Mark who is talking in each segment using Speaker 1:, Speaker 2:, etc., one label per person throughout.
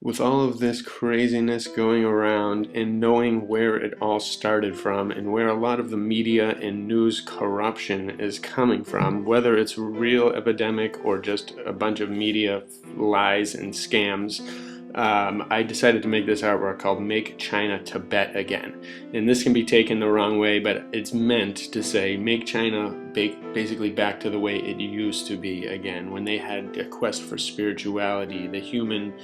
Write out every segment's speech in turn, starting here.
Speaker 1: With all of this craziness going around and knowing where it all started from and where a lot of the media and news corruption is coming from, whether it's real epidemic or just a bunch of media lies and scams, I decided to make this artwork called Make China Tibet Again. And this can be taken the wrong way, but it's meant to say make China basically back to the way it used to be again, when they had a quest for spirituality. The human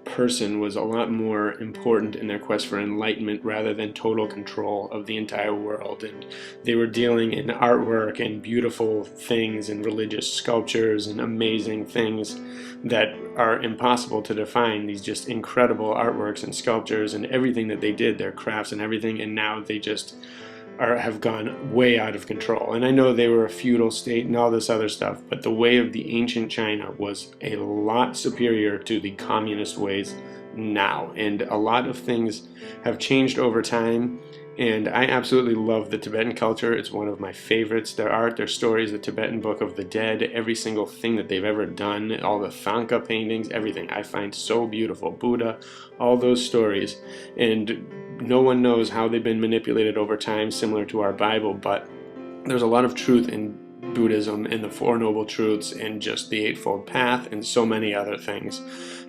Speaker 1: person was a lot more important in their quest for enlightenment rather than total control of the entire world, and they were dealing in artwork and beautiful things and religious sculptures and amazing things that are impossible to define, these just incredible artworks and sculptures and everything that they did, their crafts and everything, and now they just have gone way out of control. And I know they were a feudal state and all this other stuff, but the way of the ancient China was a lot superior to the communist ways now. And a lot of things have changed over time, and I absolutely love the Tibetan culture. It's one of my favorites. Their art, their stories, the Tibetan Book of the Dead, every single thing that they've ever done, all the Thangkas paintings, everything I find so beautiful. Buddha, all those stories. And no one knows how they've been manipulated over time, similar to our Bible, but there's a lot of truth in Buddhism and the Four Noble Truths and just the Eightfold Path and so many other things.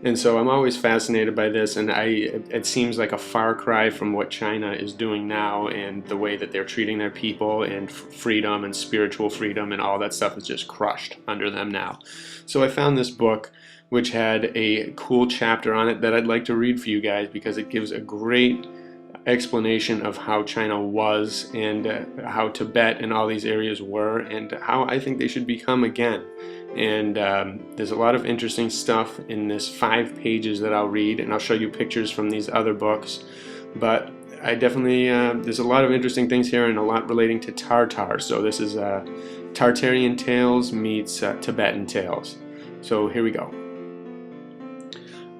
Speaker 1: And so I'm always fascinated by this, and it seems like a far cry from what China is doing now and the way that they're treating their people, and freedom and spiritual freedom and all that stuff is just crushed under them now. So I found this book which had a cool chapter on it that I'd like to read for you guys, because it gives a great explanation of how China was and how Tibet and all these areas were and how I think they should become again. And there's a lot of interesting stuff in this 5 pages that I'll read, and I'll show you pictures from these other books. But I definitely, there's a lot of interesting things here and a lot relating to Tartar. So this is Tartarian tales meets Tibetan tales. So here we go.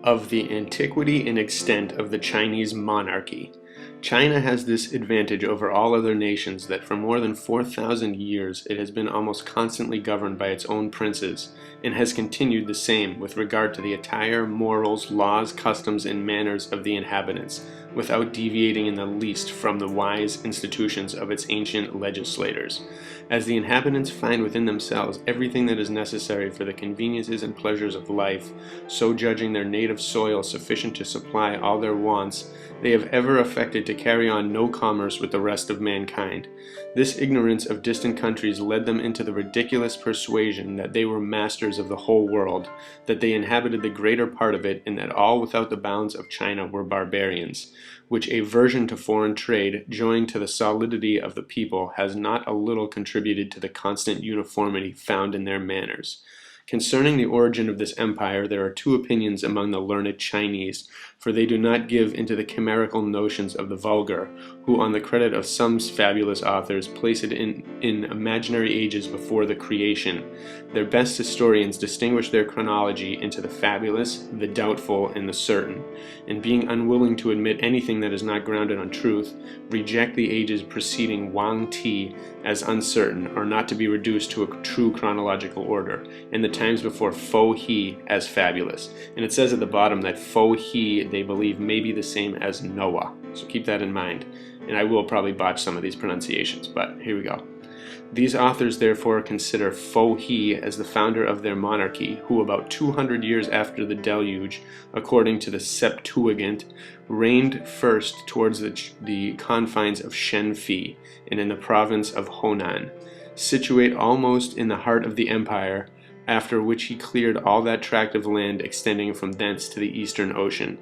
Speaker 1: Of the antiquity and extent of the Chinese monarchy. China has this advantage over all other nations that for more than 4,000 years it has been almost constantly governed by its own princes, and has continued the same with regard to the attire, morals, laws, customs, and manners of the inhabitants, without deviating in the least from the wise institutions of its ancient legislators. As the inhabitants find within themselves everything that is necessary for the conveniences and pleasures of life, so judging their native soil sufficient to supply all their wants, they have ever affected to carry on no commerce with the rest of mankind. This ignorance of distant countries led them into the ridiculous persuasion that they were masters of the whole world, that they inhabited the greater part of it, and that all without the bounds of China were barbarians, which aversion to foreign trade, joined to the solidity of the people, has not a little contributed to the constant uniformity found in their manners. Concerning the origin of this empire, there are 2 opinions among the learned Chinese, for they do not give into the chimerical notions of the vulgar, who, on the credit of some fabulous authors, place it in imaginary ages before the creation. Their best historians distinguish their chronology into the fabulous, the doubtful, and the certain, and being unwilling to admit anything that is not grounded on truth, reject the ages preceding Wang Ti as uncertain, or not to be reduced to a true chronological order, and the times before Fo He as fabulous. And it says at the bottom that Fo He, they believe, may be the same as Noah. So keep that in mind. And I will probably botch some of these pronunciations, but here we go. These authors therefore consider Fo He as the founder of their monarchy, who about 200 years after the deluge, according to the Septuagint, reigned first towards the confines of Shenfi and in the province of Honan, situate almost in the heart of the empire, after which he cleared all that tract of land extending from thence to the eastern ocean.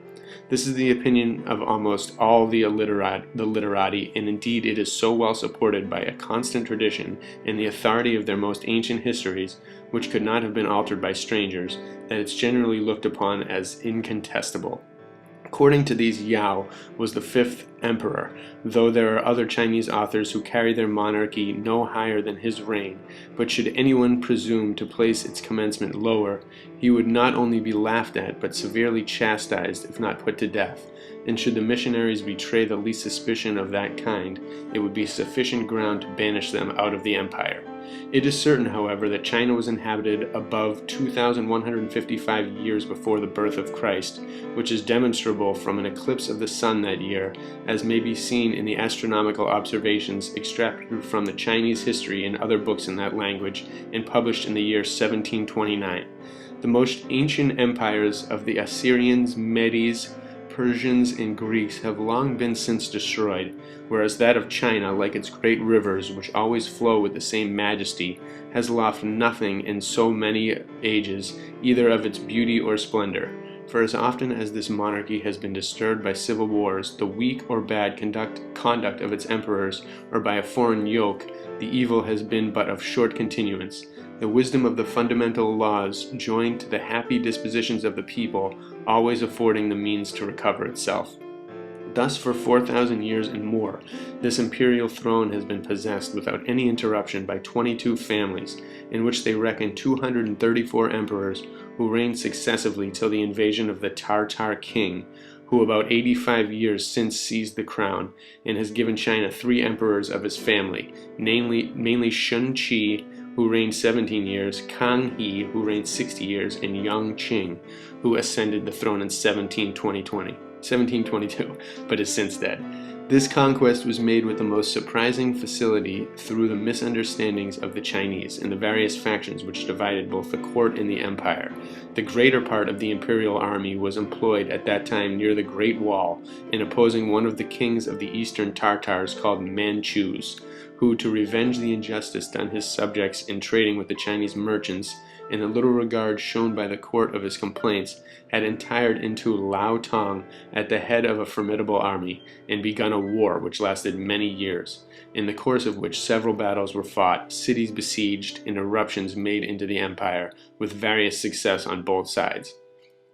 Speaker 1: This is the opinion of almost all the literati, and indeed it is so well supported by a constant tradition and the authority of their most ancient histories, which could not have been altered by strangers, that it's generally looked upon as incontestable. According to these, Yao was the 5th emperor, though there are other Chinese authors who carry their monarchy no higher than his reign. But should anyone presume to place its commencement lower, he would not only be laughed at, but severely chastised, if not put to death. And should the missionaries betray the least suspicion of that kind, it would be sufficient ground to banish them out of the empire. It is certain, however, that China was inhabited above 2,155 years before the birth of Christ, which is demonstrable from an eclipse of the sun that year, as may be seen in the astronomical observations extracted from the Chinese history and other books in that language and published in the year 1729. The most ancient empires of the Assyrians, Medes, Persians, and Greeks have long been since destroyed, whereas that of China, like its great rivers, which always flow with the same majesty, has lost nothing in so many ages, either of its beauty or splendor. For as often as this monarchy has been disturbed by civil wars, the weak or bad conduct of its emperors, or by a foreign yoke, the evil has been but of short continuance. The wisdom of the fundamental laws, joined to the happy dispositions of the people, always affording the means to recover itself. Thus for 4,000 years and more, this imperial throne has been possessed without any interruption by 22 families, in which they reckon 234 emperors who reigned successively till the invasion of the Tartar king, who about 85 years since seized the crown, and has given China 3 emperors of his family, mainly Shun Qi, who reigned 17 years, Kang He, who reigned 60 years, and Yang Qing, who ascended the throne in 1722, but is since dead. This conquest was made with the most surprising facility through the misunderstandings of the Chinese and the various factions which divided both the court and the empire. The greater part of the imperial army was employed at that time near the Great Wall in opposing one of the kings of the eastern Tartars called Manchus, who, to revenge the injustice done his subjects in trading with the Chinese merchants, and the little regard shown by the court of his complaints, had retired into Lao Tong at the head of a formidable army, and begun a war which lasted many years, in the course of which several battles were fought, cities besieged, and eruptions made into the empire, with various success on both sides.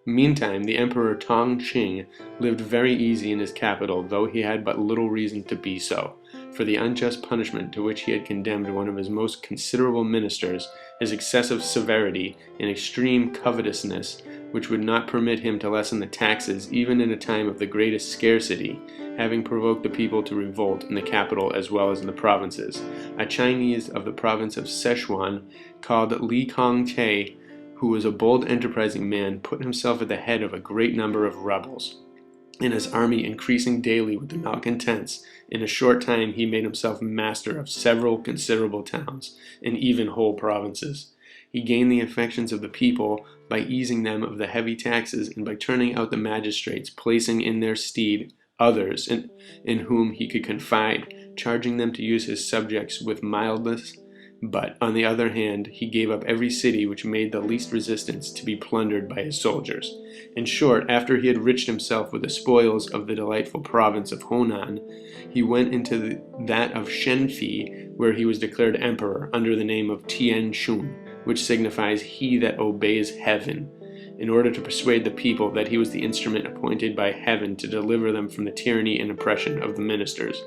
Speaker 1: Meantime, the Emperor Tong Qing lived very easy in his capital, though he had but little reason to be so, for the unjust punishment to which he had condemned one of his most considerable ministers, his excessive severity, and extreme covetousness, which would not permit him to lessen the taxes even in a time of the greatest scarcity, having provoked the people to revolt in the capital as well as in the provinces. A Chinese of the province of Sichuan, called Li Kong-te, who was a bold enterprising man, put himself at the head of a great number of rebels, and his army increasing daily with the malcontents, in a short time he made himself master of several considerable towns, and even whole provinces. He gained the affections of the people by easing them of the heavy taxes, and by turning out the magistrates, placing in their stead others in whom he could confide, charging them to use his subjects with mildness. But, on the other hand, he gave up every city which made the least resistance to be plundered by his soldiers. In short, after he had enriched himself with the spoils of the delightful province of Honan, he went into that of Shenfi, where he was declared emperor under the name of Tian Shun, which signifies he that obeys heaven, in order to persuade the people that he was the instrument appointed by heaven to deliver them from the tyranny and oppression of the ministers.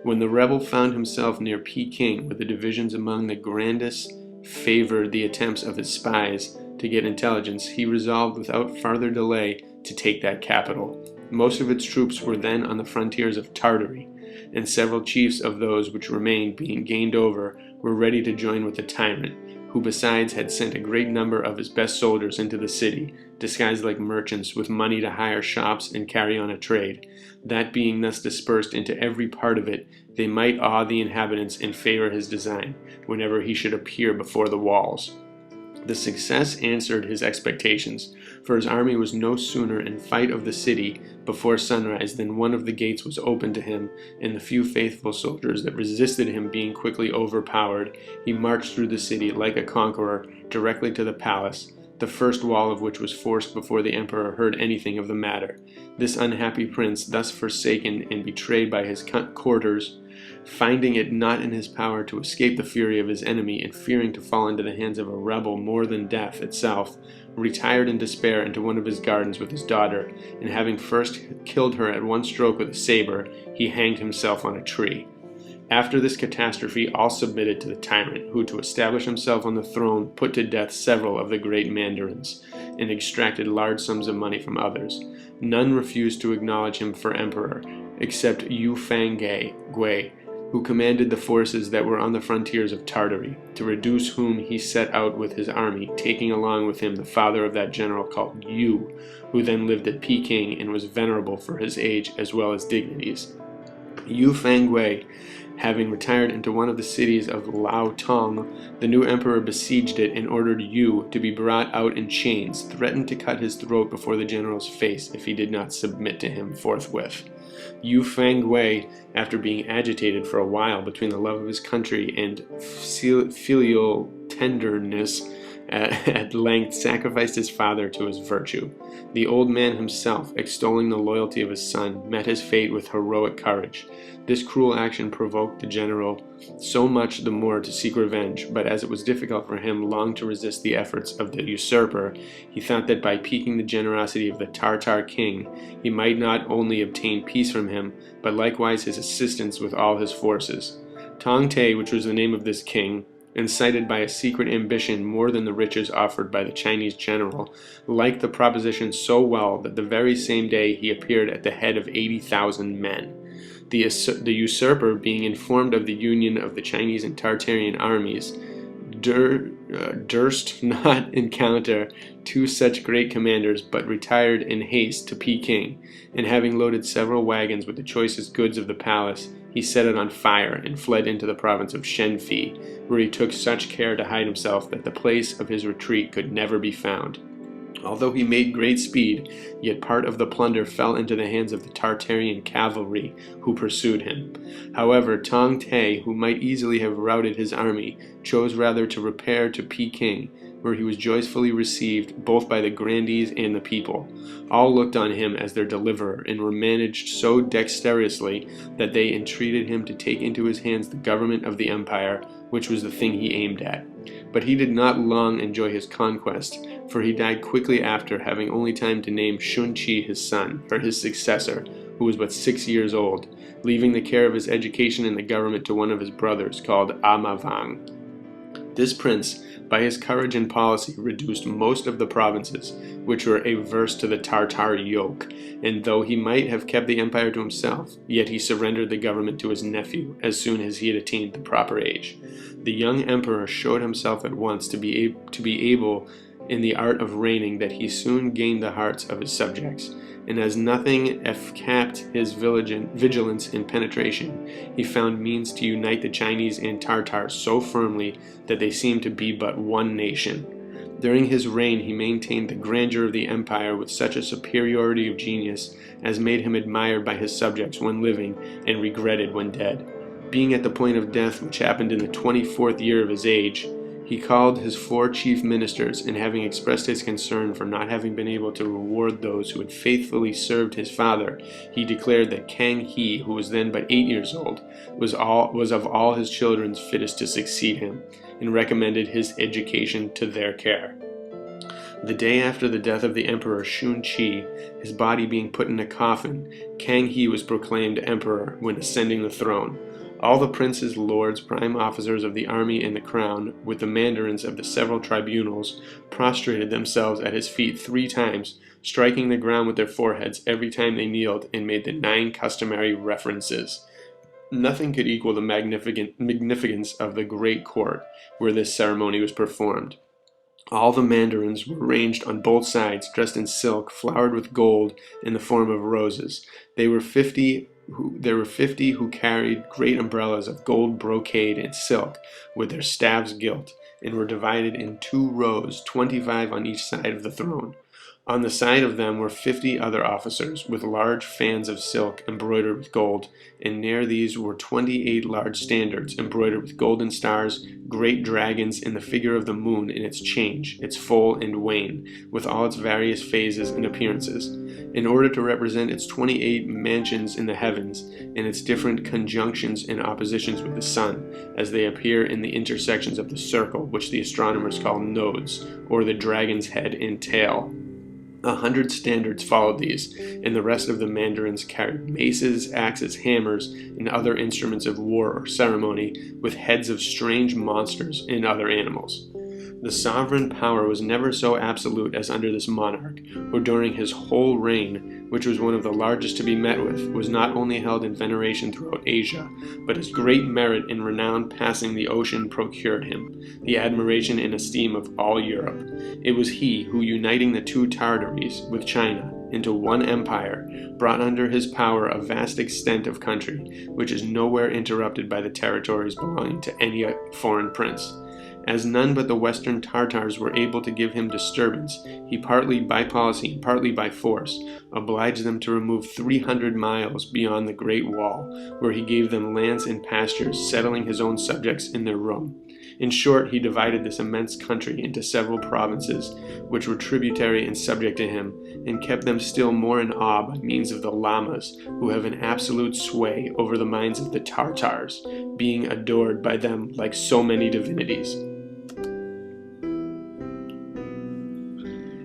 Speaker 1: When the rebel found himself near Peking, where the divisions among the grandest favored the attempts of his spies to get intelligence, he resolved without farther delay to take that capital. Most of its troops were then on the frontiers of Tartary, and several chiefs of those which remained, being gained over, were ready to join with the tyrant, who besides had sent a great number of his best soldiers into the city, disguised like merchants, with money to hire shops and carry on a trade, that being thus dispersed into every part of it, they might awe the inhabitants and favor his design, whenever he should appear before the walls. The success answered his expectations, for his army was no sooner in sight of the city before sunrise than one of the gates was opened to him, and the few faithful soldiers that resisted him being quickly overpowered, he marched through the city like a conqueror directly to the palace, the first wall of which was forced before the emperor heard anything of the matter. This unhappy prince, thus forsaken and betrayed by his courtiers, finding it not in his power to escape the fury of his enemy, and fearing to fall into the hands of a rebel more than death itself, retired in despair into one of his gardens with his daughter, and having first killed her at one stroke with a saber, he hanged himself on a tree. After this catastrophe, all submitted to the tyrant, who, to establish himself on the throne, put to death several of the great mandarins, and extracted large sums of money from others. None refused to acknowledge him for emperor, except Yu Fang Gui, who who commanded the forces that were on the frontiers of Tartary, to reduce whom he set out with his army, taking along with him the father of that general called Yu, who then lived at Peking and was venerable for his age as well as dignities. Yu Fangwei, having retired into one of the cities of Lao Tong, the new emperor besieged it and ordered Yu to be brought out in chains, threatened to cut his throat before the general's face if he did not submit to him forthwith. Yu Fangwei, after being agitated for a while between the love of his country and filial tenderness, at length sacrificed his father to his virtue. The old man himself, extolling the loyalty of his son, met his fate with heroic courage. This cruel action provoked the general so much the more to seek revenge, but as it was difficult for him long to resist the efforts of the usurper, he thought that by piquing the generosity of the Tartar king, he might not only obtain peace from him, but likewise his assistance with all his forces. Tongtai, which was the name of this king, incited by a secret ambition more than the riches offered by the Chinese general, liked the proposition so well that the very same day he appeared at the head of 80,000 men. The usurper, being informed of the union of the Chinese and Tartarian armies, durst not encounter two such great commanders, but retired in haste to Peking, and having loaded several wagons with the choicest goods of the palace, he set it on fire and fled into the province of Shenfi, where he took such care to hide himself that the place of his retreat could never be found. Although he made great speed, yet part of the plunder fell into the hands of the Tartarian cavalry, who pursued him. However, Tong Tai, who might easily have routed his army, chose rather to repair to Peking, where he was joyfully received both by the grandees and the people. All looked on him as their deliverer, and were managed so dexterously that they entreated him to take into his hands the government of the empire, which was the thing he aimed at. But he did not long enjoy his conquest, for he died quickly after, having only time to name Shunqi his son, for his successor, who was but 6 years old, leaving the care of his education and the government to one of his brothers, called Amavang. This prince, by his courage and policy, reduced most of the provinces, which were averse to the Tartar yoke, and though he might have kept the empire to himself, yet he surrendered the government to his nephew as soon as he had attained the proper age. The young emperor showed himself at once to be able in the art of reigning, that he soon gained the hearts of his subjects, and as nothing escaped his vigilance and penetration, he found means to unite the Chinese and Tartars so firmly that they seemed to be but one nation. During his reign he maintained the grandeur of the empire with such a superiority of genius as made him admired by his subjects when living and regretted when dead. Being at the point of death, which happened in the 24th year of his age, he called his 4 chief ministers, and having expressed his concern for not having been able to reward those who had faithfully served his father, he declared that Kang He, who was then but 8 years old, was of all his children fittest to succeed him, and recommended his education to their care. The day after the death of the emperor Shunqi, his body being put in a coffin, Kang He was proclaimed emperor when ascending the throne. All the princes, lords, prime officers of the army and the crown, with the mandarins of the several tribunals, prostrated themselves at his feet 3 times, striking the ground with their foreheads every time they kneeled, and made the 9 customary reverences. Nothing could equal the magnificence of the great court where this ceremony was performed. All the mandarins were ranged on both sides, dressed in silk, flowered with gold in the form of roses. There were 50 who carried great umbrellas of gold brocade and silk, with their staves gilt, and were divided in 2 rows, 25 on each side of the throne. On the side of them were 50 other officers, with large fans of silk embroidered with gold, and near these were 28 large standards embroidered with golden stars, great dragons, and the figure of the moon in its change, its full and wane, with all its various phases and appearances, in order to represent its 28 mansions in the heavens, and its different conjunctions and oppositions with the sun, as they appear in the intersections of the circle, which the astronomers call nodes, or the dragon's head and tail. 100 standards followed these, and the rest of the mandarins carried maces, axes, hammers, and other instruments of war or ceremony, with heads of strange monsters and other animals. The sovereign power was never so absolute as under this monarch, who during his whole reign, which was one of the largest to be met with, was not only held in veneration throughout Asia, but his great merit and renown passing the ocean procured him the admiration and esteem of all Europe. It was he who, uniting the two Tartaries with China into one empire, brought under his power a vast extent of country, which is nowhere interrupted by the territories belonging to any foreign prince. As none but the Western Tartars were able to give him disturbance, he partly by policy and partly by force obliged them to remove 300 miles beyond the Great Wall, where he gave them lands and pastures, settling his own subjects in their room. In short, he divided this immense country into several provinces, which were tributary and subject to him, and kept them still more in awe by means of the lamas, who have an absolute sway over the minds of the Tartars, being adored by them like so many divinities.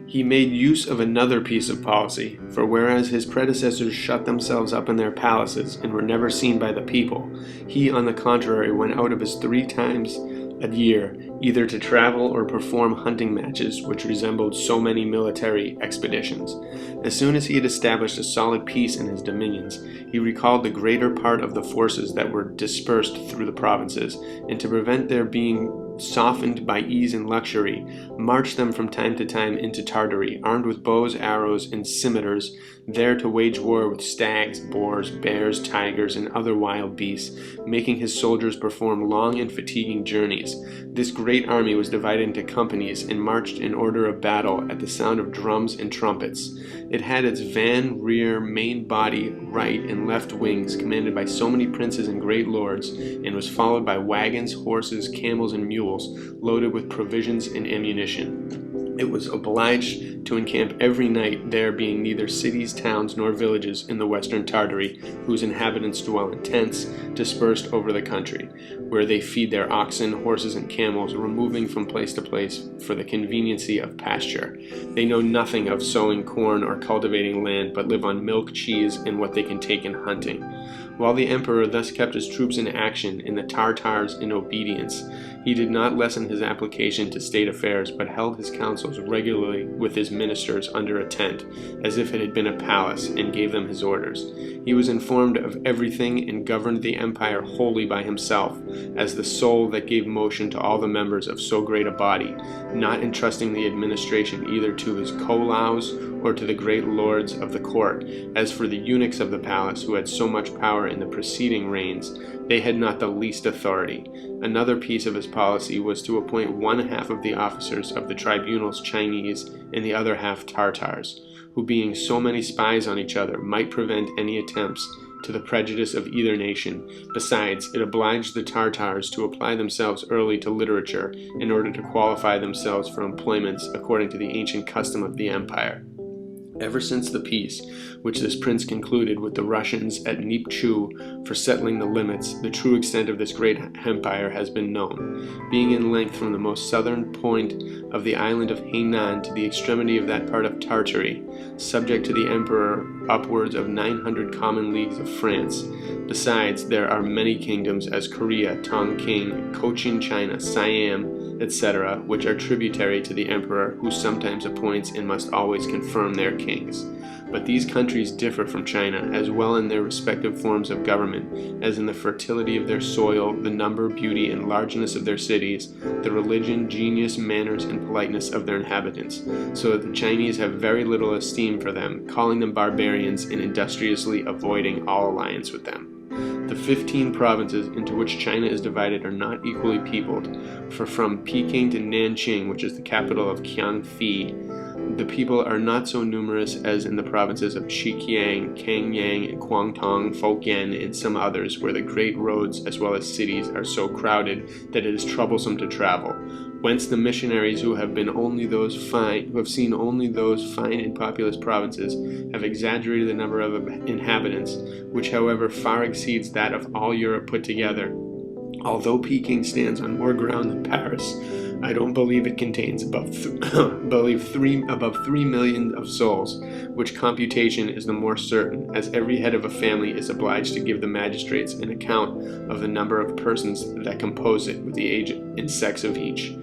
Speaker 1: He made use of another piece of policy, for whereas his predecessors shut themselves up in their palaces and were never seen by the people, he, on the contrary, went out of his 3 times a year, either to travel or perform hunting matches, which resembled so many military expeditions. As soon as he had established a solid peace in his dominions, he recalled the greater part of the forces that were dispersed through the provinces, and to prevent their being softened by ease and luxury, marched them from time to time into Tartary, armed with bows, arrows, and scimitars, there to wage war with stags, boars, bears, tigers, and other wild beasts, making his soldiers perform long and fatiguing journeys. This great army was divided into companies and marched in order of battle at the sound of drums and trumpets. It had its van, rear, main body, right, and left wings, commanded by so many princes and great lords, and was followed by wagons, horses, camels, and mules, loaded with provisions and ammunition. It was obliged to encamp every night, there being neither cities, towns, nor villages in the western Tartary, whose inhabitants dwell in tents, dispersed over the country, where they feed their oxen, horses, and camels, removing from place to place for the conveniency of pasture. They know nothing of sowing corn or cultivating land, but live on milk, cheese, and what they can take in hunting. While the emperor thus kept his troops in action and the Tartars in obedience, he did not lessen his application to state affairs, but held his councils regularly with his ministers under a tent, as if it had been a palace, and gave them his orders. He was informed of everything and governed the empire wholly by himself, as the soul that gave motion to all the members of so great a body, not entrusting the administration either to his kolaus or to the great lords of the court. As for the eunuchs of the palace, who had so much power in the preceding reigns, they had not the least authority. Another piece of his policy was to appoint 1/2 of the officers of the tribunals Chinese and the other half Tartars, who being so many spies on each other might prevent any attempts to the prejudice of either nation. Besides, it obliged the Tartars to apply themselves early to literature in order to qualify themselves for employments according to the ancient custom of the empire. Ever since the peace, which this prince concluded with the Russians at Nipchu for settling the limits, the true extent of this great empire has been known, being in length from the most southern point of the island of Hainan to the extremity of that part of Tartary, subject to the emperor, upwards of 900 common leagues of France. Besides, there are many kingdoms, as Korea, Tonking, Cochin China, Siam, etc., which are tributary to the emperor, who sometimes appoints and must always confirm their kings. But these countries differ from China as well in their respective forms of government as in the fertility of their soil, the number, beauty, and largeness of their cities, the religion, genius, manners, and politeness of their inhabitants, so that the Chinese have very little esteem for them, calling them barbarians and industriously avoiding all alliance with them. The 15 provinces into which China is divided are not equally peopled, for from Peking to Nanjing, which is the capital of Qiangfi, the people are not so numerous as in the provinces of Xiqiang, Kangyang, and Guangdong, Fujian, and some others, where the great roads as well as cities are so crowded that it is troublesome to travel. Whence the missionaries who have seen only those fine and populous provinces have exaggerated the number of inhabitants, which however far exceeds that of all Europe put together. Although Peking stands on more ground than Paris, I don't believe it contains above 3 million of souls, which computation is the more certain, as every head of a family is obliged to give the magistrates an account of the number of persons that compose it, with the age and sex of each.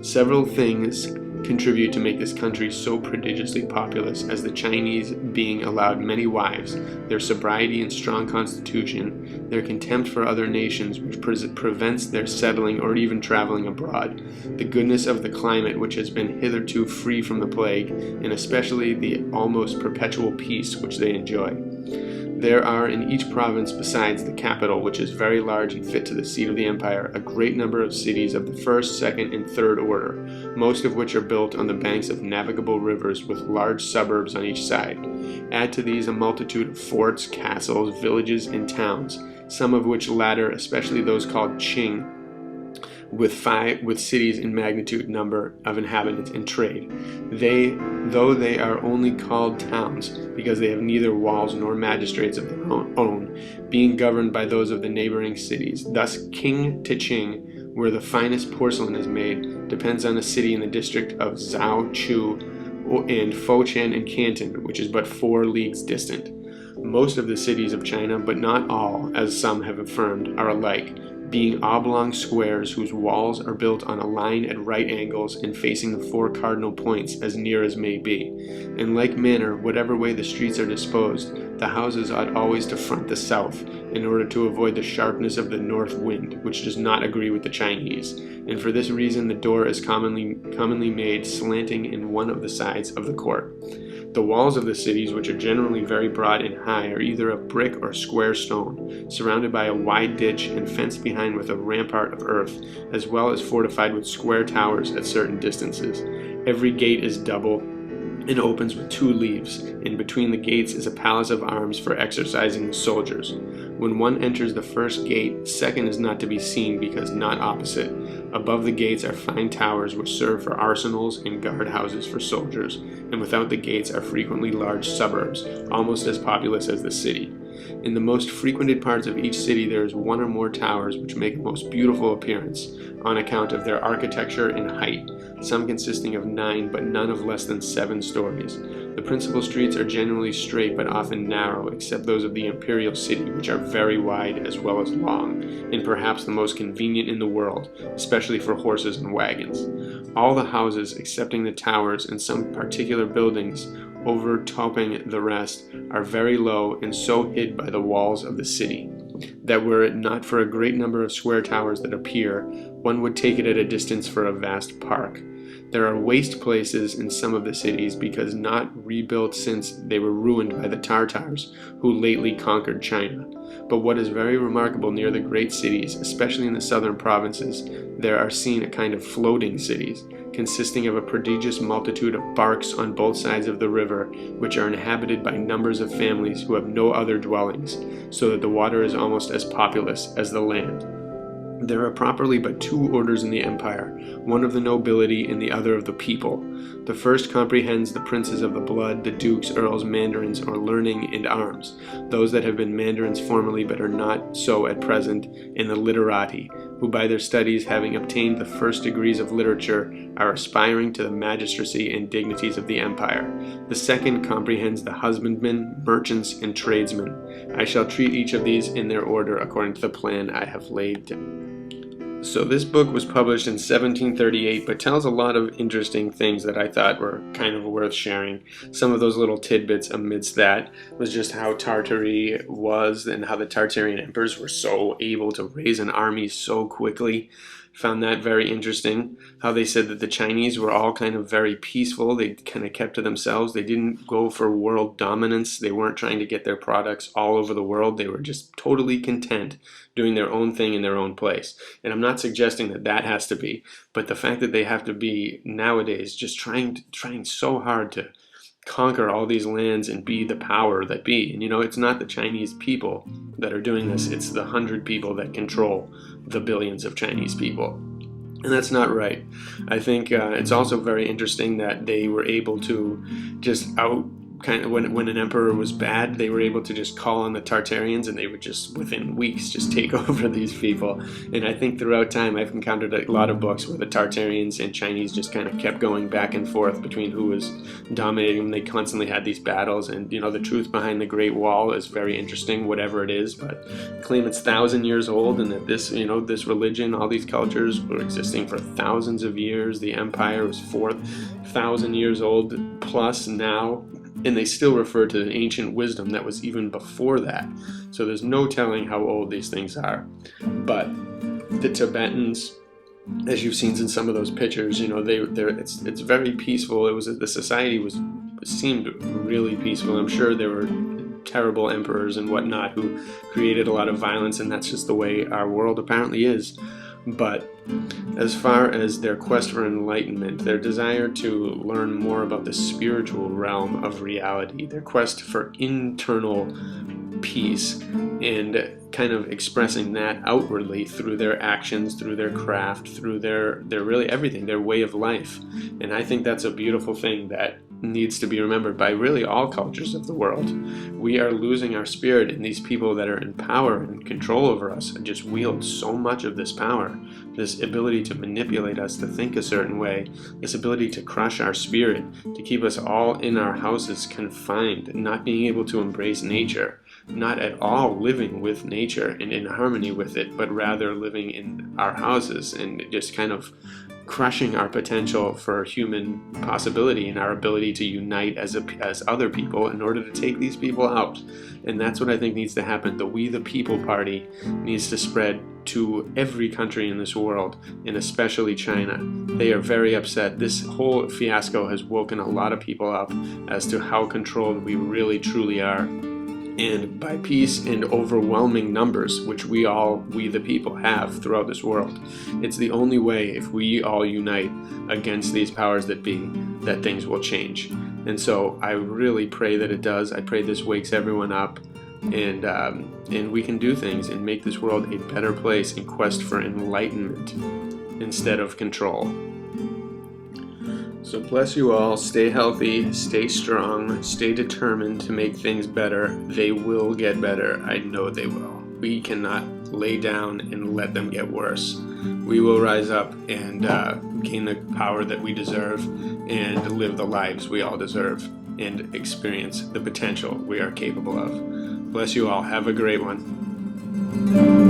Speaker 1: Several things contribute to make this country so prodigiously populous, as the Chinese being allowed many wives, their sobriety and strong constitution, their contempt for other nations which prevents their settling or even traveling abroad, the goodness of the climate which has been hitherto free from the plague, and especially the almost perpetual peace which they enjoy. There are in each province, besides the capital, which is very large and fit to the seat of the empire, a great number of cities of the first, second, and third order, most of which are built on the banks of navigable rivers with large suburbs on each side. Add to these a multitude of forts, castles, villages, and towns, some of which latter, especially those called Qing, with cities in magnitude, number of inhabitants, and trade. Though they are only called towns, because they have neither walls nor magistrates of their own, being governed by those of the neighboring cities. Thus, King to Qing, where the finest porcelain is made, depends on a city in the district of Zhao Chu and Foshan and Canton, which is but 4 leagues distant. Most of the cities of China, but not all, as some have affirmed, are alike, being oblong squares whose walls are built on a line at right angles and facing the 4 cardinal points as near as may be. In like manner, whatever way the streets are disposed, the houses ought always to front the south, in order to avoid the sharpness of the north wind, which does not agree with the Chinese, and for this reason the door is commonly made slanting in one of the sides of the court. The walls of the cities, which are generally very broad and high, are either of brick or square stone, surrounded by a wide ditch and fenced behind with a rampart of earth, as well as fortified with square towers at certain distances. Every gate is double and opens with 2 leaves, and between the gates is a palace of arms for exercising the soldiers. When one enters the first gate, the second is not to be seen because not opposite. Above the gates are fine towers which serve for arsenals and guard houses for soldiers, and without the gates are frequently large suburbs, almost as populous as the city. In the most frequented parts of each city there is 1 or more towers which make a most beautiful appearance, on account of their architecture and height, some consisting of 9, but none of less than 7 stories. The principal streets are generally straight but often narrow, except those of the imperial city, which are very wide as well as long, and perhaps the most convenient in the world, especially for horses and wagons. All the houses, excepting the towers and some particular buildings overtopping the rest, are very low and so hid by the walls of the city, that were it not for a great number of square towers that appear, one would take it at a distance for a vast park. There are waste places in some of the cities, because not rebuilt since they were ruined by the Tartars, who lately conquered China. But what is very remarkable, near the great cities, especially in the southern provinces, there are seen a kind of floating cities, consisting of a prodigious multitude of barks on both sides of the river, which are inhabited by numbers of families who have no other dwellings, so that the water is almost as populous as the land. There are properly but 2 orders in the empire, one of the nobility and the other of the people. The first comprehends the princes of the blood, the dukes, earls, mandarins, or learning and arms, those that have been mandarins formerly but are not so at present, and the literati, who by their studies, having obtained the first degrees of literature, are aspiring to the magistracy and dignities of the empire. The second comprehends the husbandmen, merchants, and tradesmen. I shall treat each of these in their order according to the plan I have laid down. So this book was published in 1738, but tells a lot of interesting things that I thought were kind of worth sharing. Some of those little tidbits amidst that was just how Tartary was, and how the Tartarian emperors were so able to raise an army so quickly. Found that very interesting. How they said that the Chinese were all kind of very peaceful. They kind of kept to themselves. They didn't go for world dominance. They weren't trying to get their products all over the world. They were just totally content doing their own thing in their own place. And I'm not suggesting that that has to be, but the fact that they have to be nowadays just trying so hard to conquer all these lands and be the power that be. And it's not the Chinese people that are doing this. It's the 100 people that control the billions of Chinese people. And that's not right. I think it's also very interesting that they were able to just kind of when an emperor was bad, they were able to just call on the Tartarians, and they would just within weeks just take over these people. And I think throughout time I've encountered a lot of books where the Tartarians and Chinese just kind of kept going back and forth between who was dominating them. They constantly had these battles, and the truth behind the Great Wall is very interesting, whatever it is, but claim it's 1,000 years old, and that this this religion, all these cultures were existing for thousands of years. The empire was 4,000 years old plus now, and they still refer to the ancient wisdom that was even before that. So there's no telling how old these things are. But the Tibetans, as you've seen in some of those pictures, it's very peaceful. The society seemed really peaceful. I'm sure there were terrible emperors and whatnot who created a lot of violence, and that's just the way our world apparently is. But as far as their quest for enlightenment, their desire to learn more about the spiritual realm of reality, their quest for internal peace, and kind of expressing that outwardly through their actions, through their craft, through their really everything, their way of life. And I think that's a beautiful thing that needs to be remembered by really all cultures of the world. We are losing our spirit, and these people that are in power and control over us just wield so much of this power, this ability to manipulate us to think a certain way, this ability to crush our spirit, to keep us all in our houses confined, not being able to embrace nature, not at all living with nature and in harmony with it, but rather living in our houses and just kind of crushing our potential for human possibility and our ability to unite as other people in order to take these people out. And that's what I think needs to happen. The We the People party needs to spread to every country in this world, and especially China. They are very upset. This whole fiasco has woken a lot of people up as to how controlled we really truly are. And by peace and overwhelming numbers, which we the people have throughout this world, it's the only way, if we all unite against these powers that be, that things will change. And so I really pray that it does. I pray this wakes everyone up, and we can do things and make this world a better place in quest for enlightenment instead of control. So bless you all, stay healthy, stay strong, stay determined to make things better. They will get better, I know they will. We cannot lay down and let them get worse. We will rise up and gain the power that we deserve and live the lives we all deserve and experience the potential we are capable of. Bless you all, have a great one.